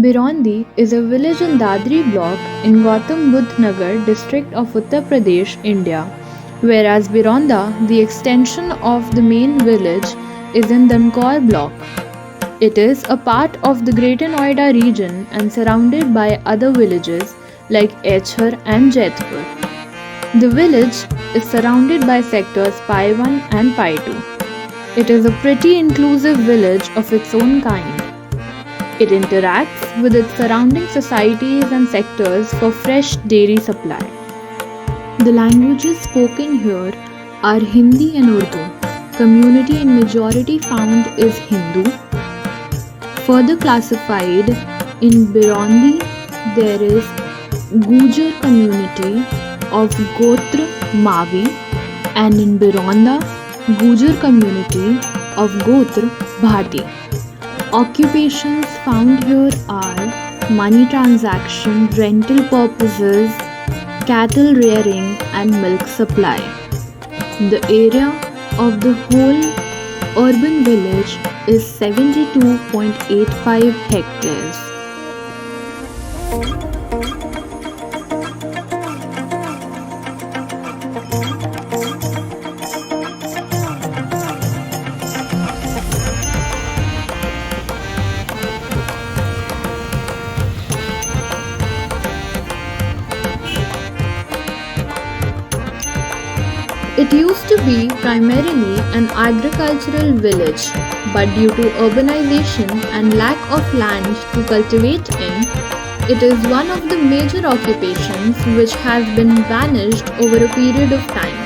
Birondi is a village in Dadri block in Gautam Buddha Nagar district of Uttar Pradesh, India, whereas Bironda, the extension of the main village, is in Dankaur block. It is a part of the Greater Noida region and surrounded by other villages like Eachachhar and Jaitpur. The village is surrounded by sectors Pi 1 and Pi 2. It is a pretty inclusive village of its own kind. It interacts with its surrounding societies and sectors for fresh dairy supply. The languages spoken here are Hindi and Urdu. Community in majority found is Hindu. Further classified, in Birondi there is Gujar community of Gotra Mavi, and in Bironda Gujar community of Gotra Bhati. Occupations found here are money transaction, rental purposes, cattle rearing and milk supply. The area of the whole urban village is 72.85 hectares. It used to be primarily an agricultural village, but due to urbanization and lack of land to cultivate in, it is one of the major occupations which has been vanished over a period of time.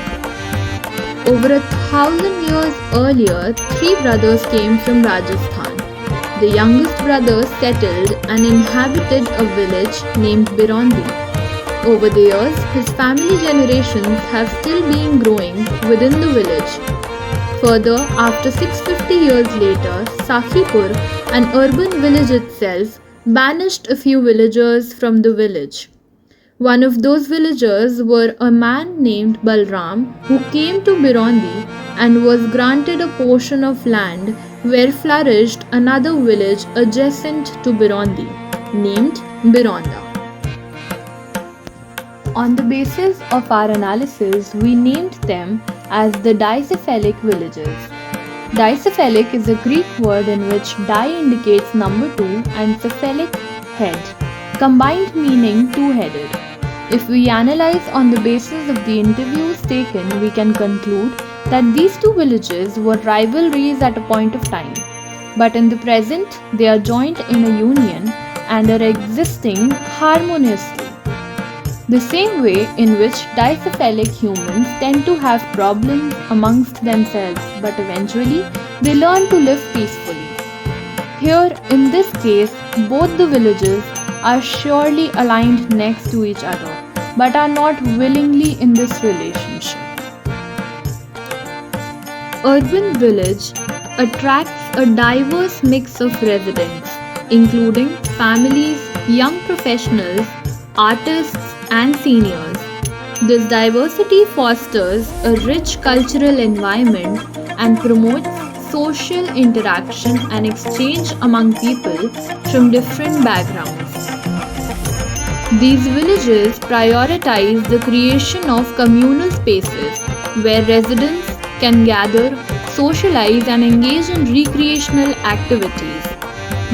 Over 1,000 years earlier, 3 brothers came from Rajasthan. The youngest brother settled and inhabited a village named Birondi. Over the years, his family generations have still been growing within the village. Further, after 650 years later, Sakhipur, an urban village itself, banished a few villagers from the village. One of those villagers were a man named Balram who came to Birondi and was granted a portion of land where flourished another village adjacent to Birondi, named Bironda. On the basis of our analysis, we named them as the dicephalic villages. Dicephalic is a Greek word in which di indicates number 2 and cephalic head, combined meaning two-headed. If we analyze on the basis of the interviews taken, we can conclude that these two villages were rivalries at a point of time, but in the present they are joined in a union and are existing harmoniously. The same way in which dicephalic humans tend to have problems amongst themselves, but eventually they learn to live peacefully. Here, in this case, both the villages are surely aligned next to each other, but are not willingly in this relationship. Urban village attracts a diverse mix of residents, including families, young professionals, artists, and seniors. This diversity fosters a rich cultural environment and promotes social interaction and exchange among people from different backgrounds. These villages prioritize the creation of communal spaces where residents can gather, socialize, and engage in recreational activities.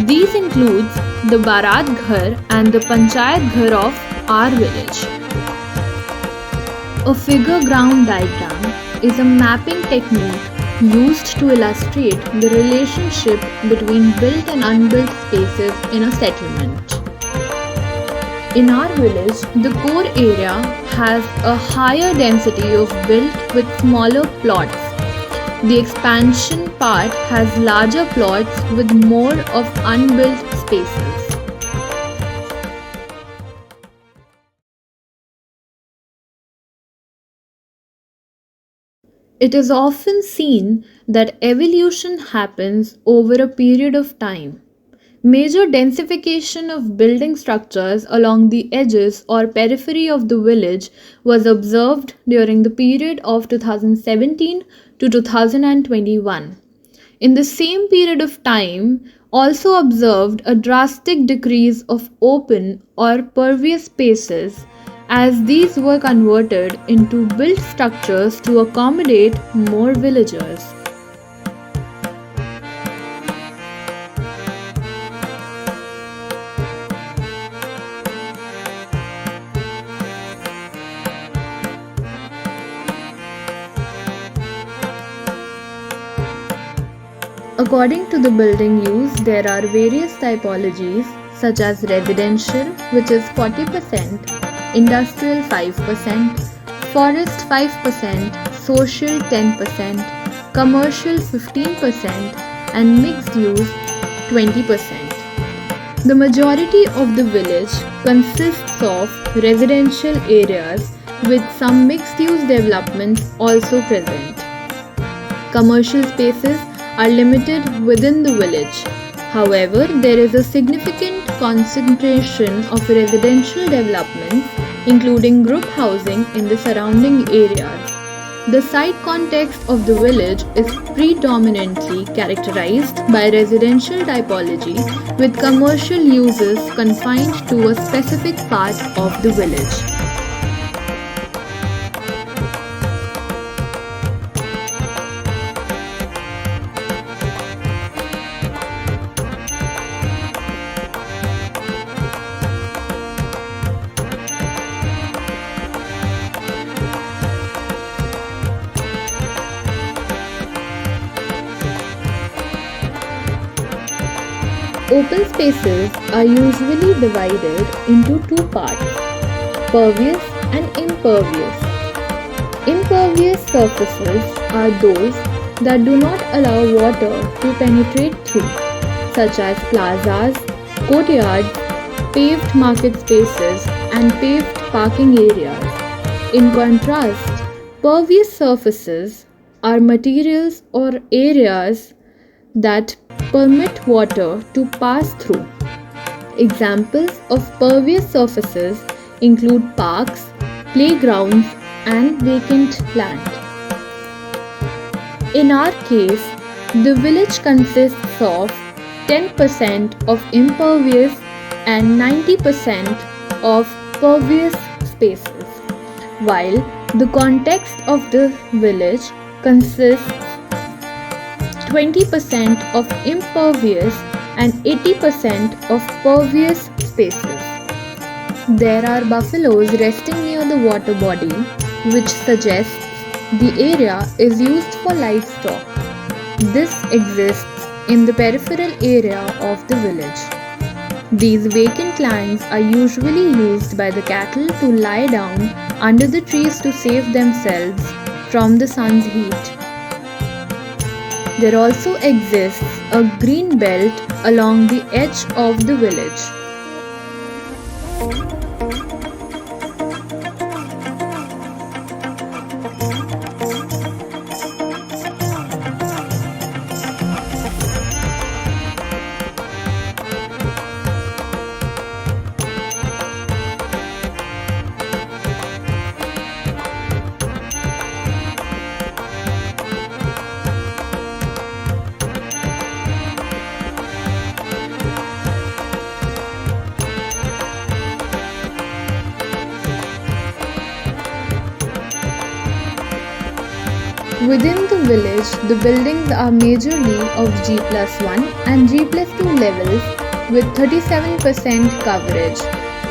These includes the Barat Ghar and the Panchayat Ghar of our village. A figure ground diagram is a mapping technique used to illustrate the relationship between built and unbuilt spaces in a settlement. In our village, the core area has a higher density of built with smaller plots. The expansion part has larger plots with more of unbuilt spaces. It is often seen that evolution happens over a period of time. Major densification of building structures along the edges or periphery of the village was observed during the period of 2017 to 2021. In the same period of time, also observed a drastic decrease of open or pervious spaces as these were converted into built structures to accommodate more villagers. According to the building use, there are various typologies such as residential, which is 40%, industrial 5%, forest 5%, social 10%, commercial 15%, and mixed use 20%. The majority of the village consists of residential areas with some mixed use developments also present. Commercial spaces are limited within the village. However, there is a significant concentration of residential developments, including group housing in the surrounding areas. The site context of the village is predominantly characterized by residential typology, with commercial uses confined to a specific part of the village. Open spaces are usually divided into two parts, pervious and impervious. Impervious surfaces are those that do not allow water to penetrate through, such as plazas, courtyards, paved market spaces, and paved parking areas. In contrast, pervious surfaces are materials or areas that permit water to pass through. Examples of pervious surfaces include parks, playgrounds, and vacant land. In our case, the village consists of 10% of impervious and 90% of pervious spaces, while the context of the village consists 20% of impervious and 80% of pervious spaces. There are buffaloes resting near the water body, which suggests the area is used for livestock. This exists in the peripheral area of the village. These vacant lands are usually used by the cattle to lie down under the trees to save themselves from the sun's heat. There also exists a green belt along the edge of the village. Within the village, the buildings are majorly of G+1 and G+2 levels with 37% coverage.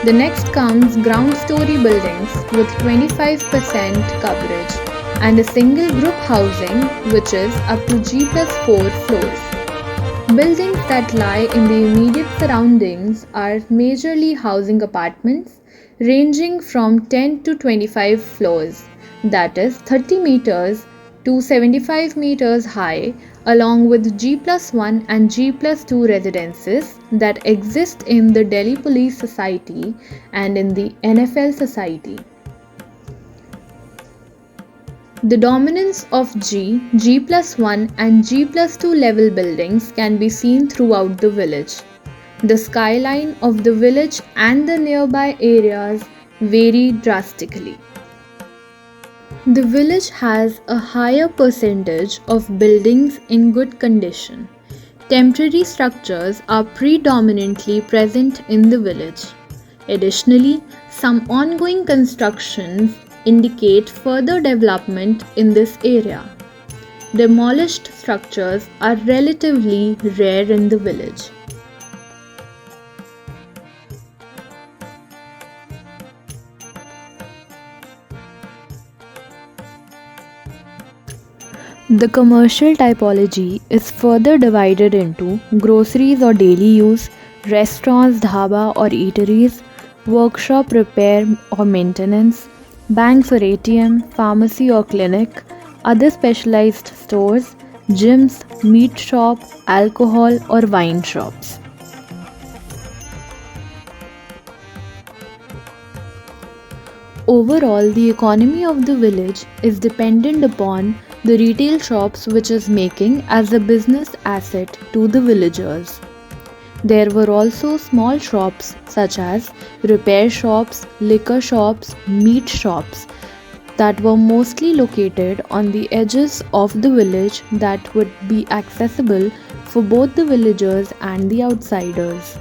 The next comes ground story buildings with 25% coverage and a single group housing which is up to G+4 floors. Buildings that lie in the immediate surroundings are majorly housing apartments ranging from 10 to 25 floors, that is 30 meters to 75 meters high, along with G+1 and G+2 residences that exist in the Delhi Police Society and in the NFL Society. The dominance of G+1 and G+2 level buildings can be seen throughout the village. The skyline of the village and the nearby areas vary drastically. The village has a higher percentage of buildings in good condition. Temporary structures are predominantly present in the village. Additionally, some ongoing constructions indicate further development in this area. Demolished structures are relatively rare in the village. The commercial typology is further divided into groceries or daily use, restaurants, dhaba or eateries, workshop repair or maintenance, banks or ATM, pharmacy or clinic, other specialized stores, gyms, meat shop, alcohol or wine shops. Overall, the economy of the village is dependent upon the retail shops which is making as a business asset to the villagers. There were also small shops such as repair shops, liquor shops, meat shops that were mostly located on the edges of the village that would be accessible for both the villagers and the outsiders.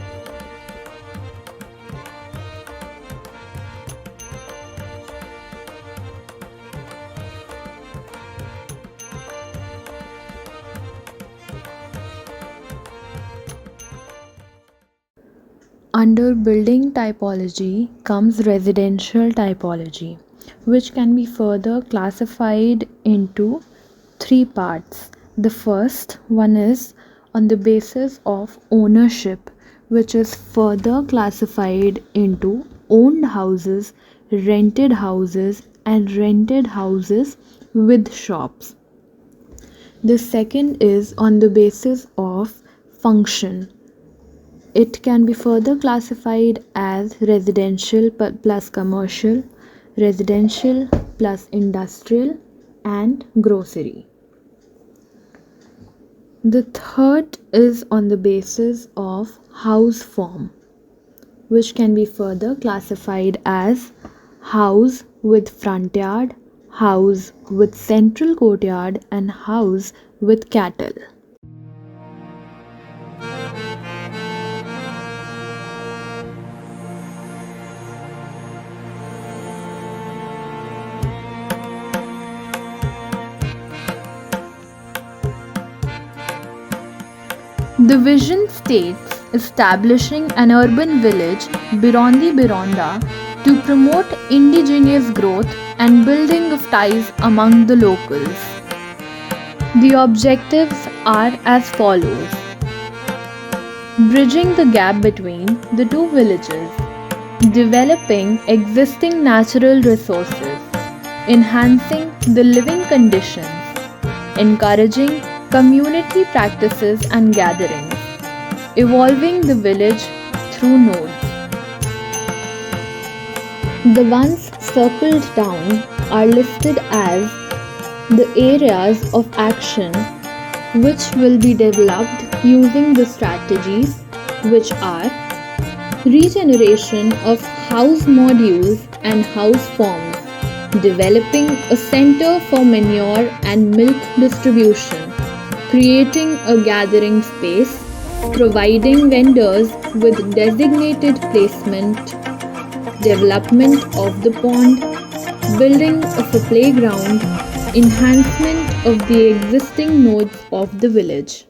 Under building typology comes residential typology, which can be further classified into three parts. The first one is on the basis of ownership, which is further classified into owned houses, and rented houses with shops. The second is on the basis of function. It can be further classified as residential plus commercial, residential plus industrial, and grocery. The third is on the basis of house form, which can be further classified as house with front yard, house with central courtyard, and house with cattle. The vision states establishing an urban village, Birondi Bironda, to promote indigenous growth and building of ties among the locals. The objectives are as follows: bridging the gap between the two villages, developing existing natural resources, enhancing the living conditions, encouraging community practices and gatherings, evolving the village through nodes. The ones circled down are listed as the areas of action which will be developed using the strategies, which are regeneration of house modules and house forms, developing a center for manure and milk distribution, creating a gathering space, providing vendors with designated placement, development of the pond, building of a playground, enhancement of the existing nodes of the village.